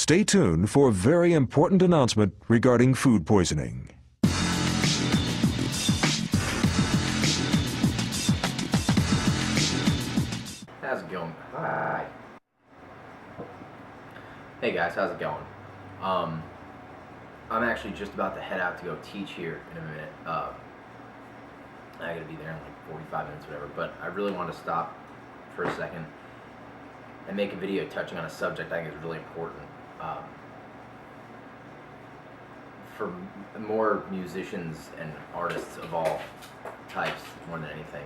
Stay tuned for a very important announcement regarding food poisoning. How's it going? Hi. Hey guys, how's it going? I'm actually just about to head out to go teach here in a minute. I gotta be there in like 45 minutes, whatever. But I really want to stop for a second and make a video touching on a subject I think is really important. For more musicians and artists of all types, more than anything,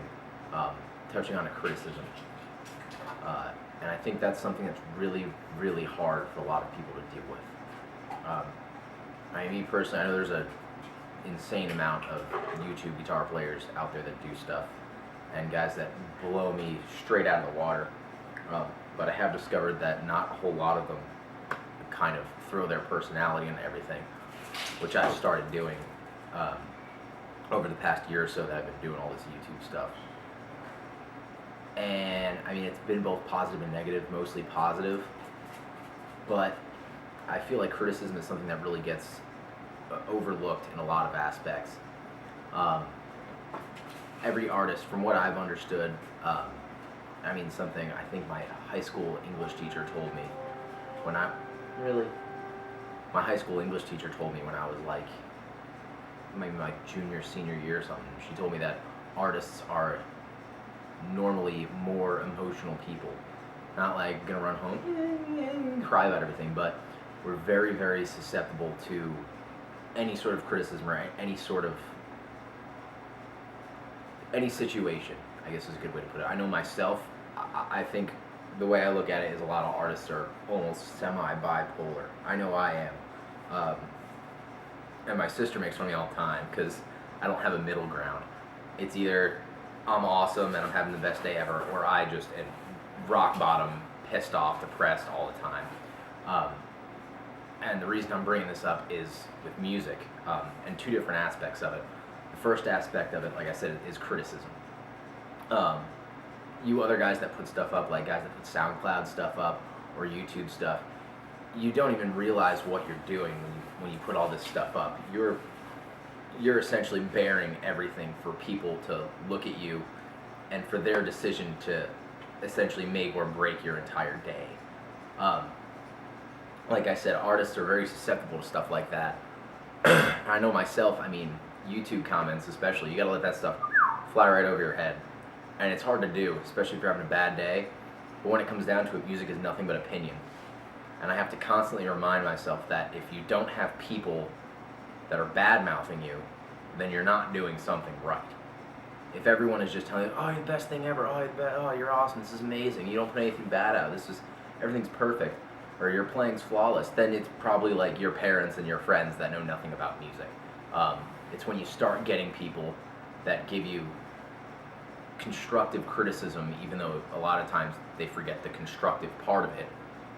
touching on a criticism. And I think that's something that's really, really hard for a lot of people to deal with. Me personally, I know there's an insane amount of YouTube guitar players out there that do stuff, and guys that blow me straight out of the water. But I have discovered that not a whole lot of them kind of throw their personality into everything, which I've started doing over the past year or so that I've been doing all this YouTube stuff. And I mean, it's been both positive and negative, mostly positive, but I feel like criticism is something that really gets overlooked in a lot of aspects. Every artist, from what I've understood, something I think my high school English teacher told me my high school English teacher told me when I was like, maybe my junior, senior year or something. She told me that artists are normally more emotional people. Not like gonna run home and cry about everything, but we're very, very susceptible to any sort of criticism or any situation, I guess is a good way to put it. I know myself, I think the way I look at it is a lot of artists are almost semi-bipolar. I know I am. And my sister makes fun of me all the time because I don't have a middle ground. It's either I'm awesome and I'm having the best day ever, or I just am rock bottom, pissed off, depressed all the time. And the reason I'm bringing this up is with music, and two different aspects of it. The first aspect of it, like I said, is criticism. You other guys that put stuff up, like guys that put SoundCloud stuff up or YouTube stuff, you don't even realize what you're doing when you put all this stuff up. You're essentially bearing everything for people to look at you and for their decision to essentially make or break your entire day. Like I said, artists are very susceptible to stuff like that. I know myself, YouTube comments especially, you gotta let that stuff fly right over your head. And it's hard to do, especially if you're having a bad day. But when it comes down to it, music is nothing but opinion. And I have to constantly remind myself that if you don't have people that are bad-mouthing you, then you're not doing something right. If everyone is just telling you, oh, you're the best thing ever, oh, you're awesome, this is amazing, you don't put anything bad out, everything's perfect, or your playing's flawless, then it's probably like your parents and your friends that know nothing about music. It's when you start getting people that give you constructive criticism, even though a lot of times they forget the constructive part of it.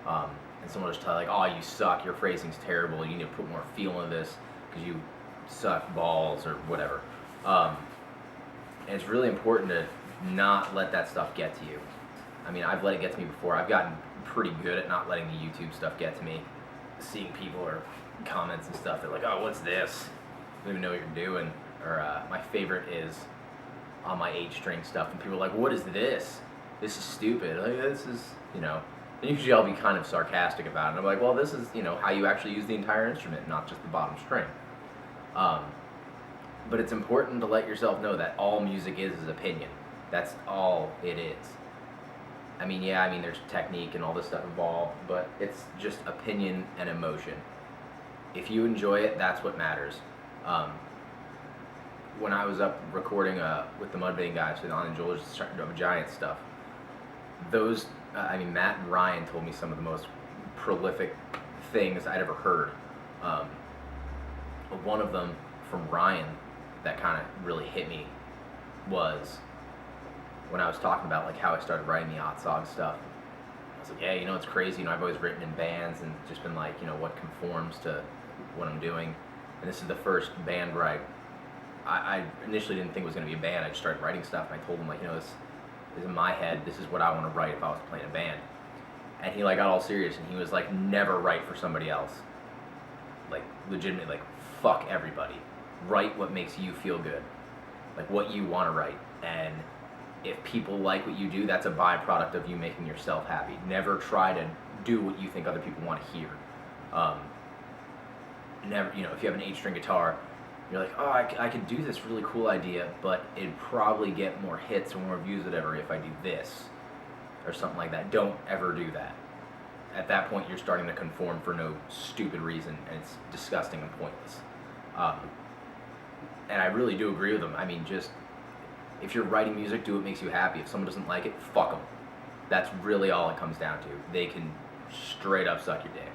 And someone will just tell you, like, oh, you suck, your phrasing's terrible, you need to put more feel into this because you suck balls or whatever. And it's really important to not let that stuff get to you. I've let it get to me before. I've gotten pretty good at not letting the YouTube stuff get to me. Seeing people or comments and stuff, they're like, oh, what's this? I don't even know what you're doing. Or my favorite is on my 8-string stuff, and people are like, what is this? This is stupid. Like, this is, and usually I'll be kind of sarcastic about it. And I'm like, well, this is, how you actually use the entire instrument, not just the bottom string. But it's important to let yourself know that all music is opinion. That's all it is. There's technique and all this stuff involved, but it's just opinion and emotion. If you enjoy it, that's what matters. When I was up recording with the Mudvayne guys with On and Joel's Giant stuff, Matt and Ryan told me some of the most prolific things I'd ever heard. One of them from Ryan that kind of really hit me was when I was talking about like how I started writing the Otsog stuff. I was like, yeah, it's crazy. I've always written in bands and just been like, what conforms to what I'm doing. And this is the first band where I initially didn't think it was going to be a band. I just started writing stuff, and I told them, like, this is in my head. This is what I want to write if I was playing a band. and he like got all serious, and he was like, never write for somebody else. Like legitimately, like fuck everybody. Write what makes you feel good, like what you want to write, and if people like what you do, that's a byproduct of you making yourself happy. Never try to do what you think other people want to hear. Never, you know, if you have an 8-string guitar, you're like, oh, I could do this really cool idea, but it'd probably get more hits or more views, whatever, if I do this or something like that. Don't ever do that. At that point, you're starting to conform for no stupid reason, and it's disgusting and pointless. And I really do agree with them. I mean, just if you're writing music, do what makes you happy. If someone doesn't like it, fuck them. That's really all it comes down to. They can straight up suck your dick.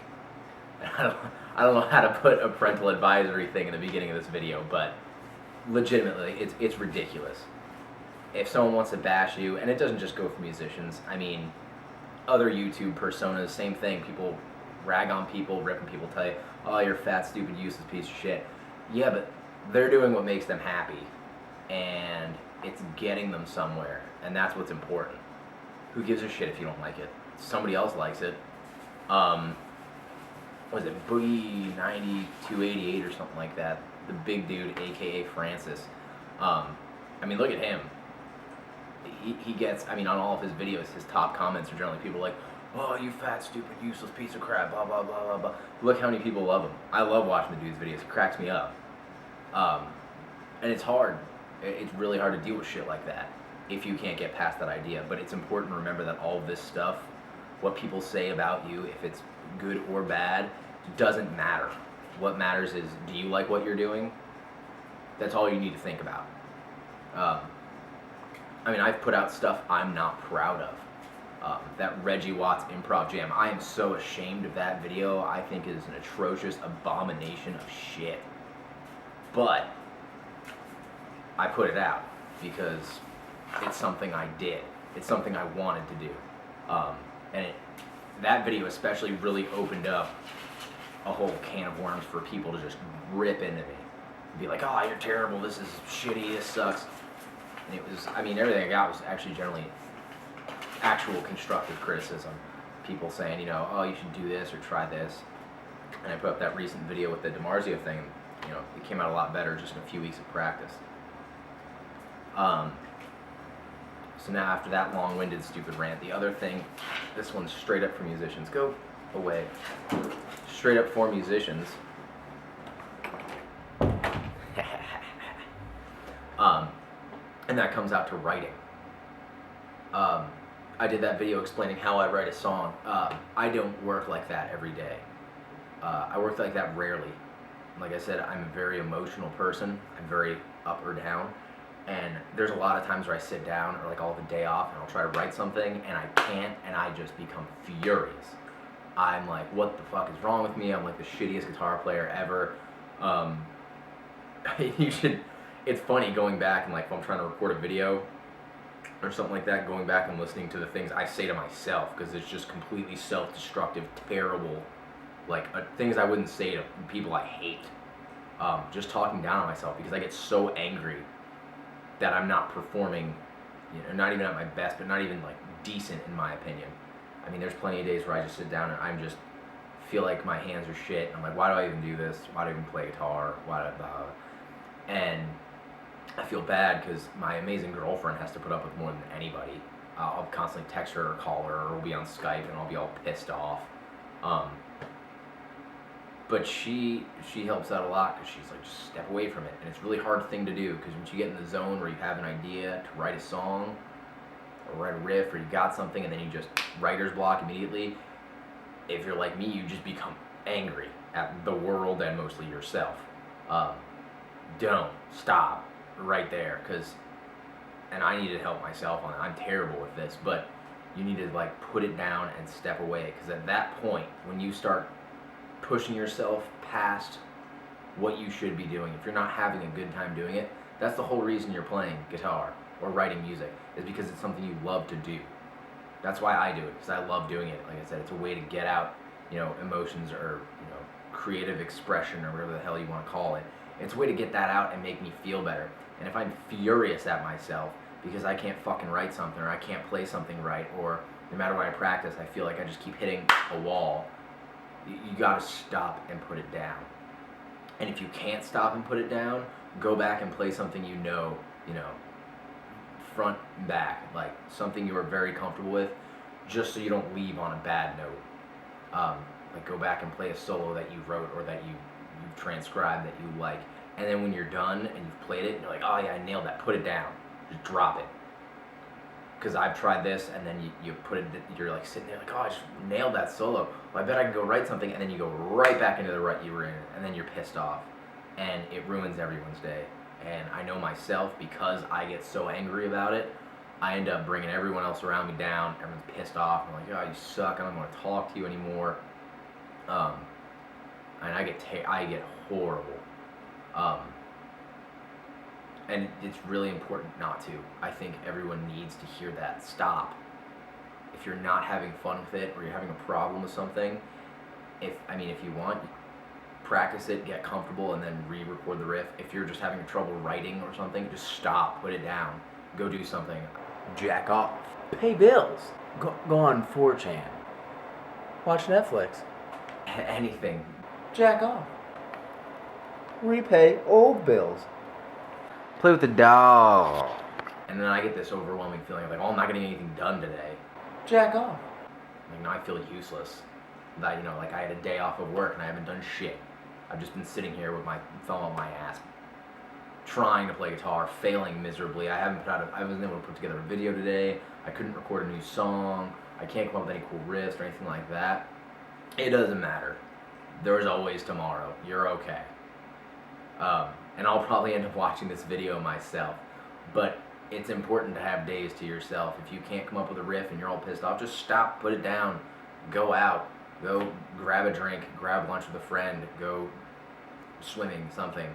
I don't know how to put a parental advisory thing in the beginning of this video, but legitimately, it's ridiculous. If someone wants to bash you, and it doesn't just go for musicians, I mean, other YouTube personas, same thing. People rag on people, rip on people, tell you, oh, you're a fat, stupid, useless piece of shit. Yeah, but they're doing what makes them happy, and it's getting them somewhere, and that's what's important. Who gives a shit if you don't like it? Somebody else likes it. Was it Boogie 9288 or something like that? The big dude, aka Francis. I mean, look at him. He gets, I mean, on all of his videos, his top comments are generally people like, oh, you fat, stupid, useless piece of crap, blah, blah, blah, blah, blah. Look how many people love him. I love watching the dude's videos. It cracks me up. And it's hard. It's really hard to deal with shit like that if you can't get past that idea. But it's important to remember that all of this stuff, what people say about you, if it's good or bad, doesn't matter. What matters is, do you like what you're doing? That's all you need to think about. I mean, I've put out stuff I'm not proud of. That Reggie Watts improv jam, I am so ashamed of that video. I think it is an atrocious abomination of shit. But I put it out because it's something I did. It's something I wanted to do. That video especially really opened up a whole can of worms for people to just rip into me. Be like, oh, you're terrible, this is shitty, this sucks. And it was, I mean, everything I got was actually generally actual constructive criticism. People saying, you know, oh, you should do this or try this. And I put up that recent video with the DiMarzio thing. You know, it came out a lot better just in a few weeks of practice. So now after that long-winded, stupid rant, the other thing, this one's straight up for musicians. Go away. Straight up for musicians. And that comes out to writing. I did that video explaining how I write a song. I don't work like that every day. I work like that rarely. Like I said, I'm a very emotional person. I'm very up or down. And there's a lot of times where I sit down or like I'll have a day off and I'll try to write something and I can't, and I just become furious. I'm like, what the fuck is wrong with me? I'm like the shittiest guitar player ever. It's funny going back and like if I'm trying to record a video or something like that, going back and listening to the things I say to myself, because it's just completely self-destructive, terrible, like things I wouldn't say to people I hate. Just talking down on myself because I get so angry that I'm not performing, you know, not even at my best, but not even like decent in my opinion. I mean, there's plenty of days where I just sit down and I'm just feel like my hands are shit. And I'm like, why do I even do this? Why do I even play guitar? And I feel bad because my amazing girlfriend has to put up with more than anybody. I'll constantly text her or call her, or we'll be on Skype and I'll be all pissed off. But she helps out a lot because she's like, just step away from it. And it's a really hard thing to do because once you get in the zone where you have an idea to write a song or write a riff or you got something and then you just writer's block immediately, if you're like me, you just become angry at the world and mostly yourself. Don't stop right there, and I need to help myself on it. I'm terrible with this, but you need to like put it down and step away, because at that point, when you start pushing yourself past what you should be doing, if you're not having a good time doing it, that's the whole reason you're playing guitar or writing music, is because it's something you love to do. That's why I do it, because I love doing it. Like I said, it's a way to get out, you know, emotions or, you know, creative expression or whatever the hell you want to call it. It's a way to get that out and make me feel better. And if I'm furious at myself because I can't fucking write something or I can't play something right, or no matter what I practice, I feel like I just keep hitting a wall. You gotta stop and put it down. And if you can't stop and put it down, go back and play something you know, front and back, like something you are very comfortable with, just so you don't leave on a bad note. Like go back and play a solo that you wrote or that you've transcribed that you like, and then when you're done and you've played it, and you're like, oh yeah, I nailed that. Put it down. Just drop it. Because I've tried this, and then you put it, you're like sitting there like, oh, I just nailed that solo. Well, I bet I can go write something, and then you go right back into the rut you were in, and then you're pissed off, and it ruins everyone's day. And I know myself, because I get so angry about it, I end up bringing everyone else around me down. Everyone's pissed off. I'm like, oh, you suck. I don't want to talk to you anymore. And I get horrible. And it's really important not to. I think everyone needs to hear that. Stop. If you're not having fun with it, or you're having a problem with something, if you want, practice it, get comfortable, and then re-record the riff. If you're just having trouble writing or something, just stop, put it down, go do something. Jack off. Pay bills. Go on 4chan. Watch Netflix. Anything. Jack off. Repay old bills. Play with the dog. And then I get this overwhelming feeling of like, oh, I'm not getting anything done today. Jack off. Like, now I feel useless. That, like I had a day off of work and I haven't done shit. I've just been sitting here with my thumb on my ass, trying to play guitar, failing miserably. I wasn't able to put together a video today. I couldn't record a new song. I can't come up with any cool riffs or anything like that. It doesn't matter. There's always tomorrow. You're okay. And I'll probably end up watching this video myself. But it's important to have days to yourself. If you can't come up with a riff and you're all pissed off, just stop, put it down, go out, go grab a drink, grab lunch with a friend, go swimming, something.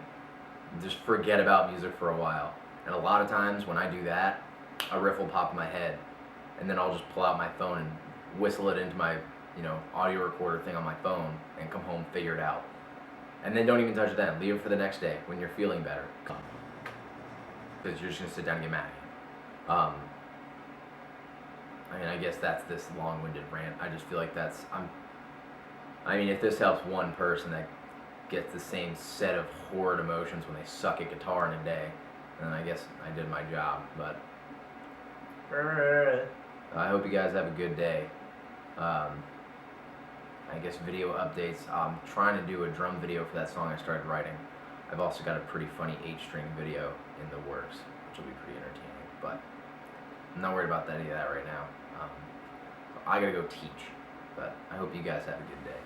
Just forget about music for a while. And a lot of times when I do that, a riff will pop in my head, and then I'll just pull out my phone and whistle it into my audio recorder thing on my phone and come home, figure it out. And then don't even touch it then. Leave it for the next day when you're feeling better. Because you're just going to sit down and get mad at you. I guess that's this long-winded rant. I just feel like if this helps one person that gets the same set of horrid emotions when they suck at guitar in a day, then I guess I did my job. But I hope you guys have a good day. I guess video updates. I'm trying to do a drum video for that song I started writing. I've also got a pretty funny 8-string video in the works, which will be pretty entertaining. But I'm not worried about any of that right now. I gotta go teach. But I hope you guys have a good day.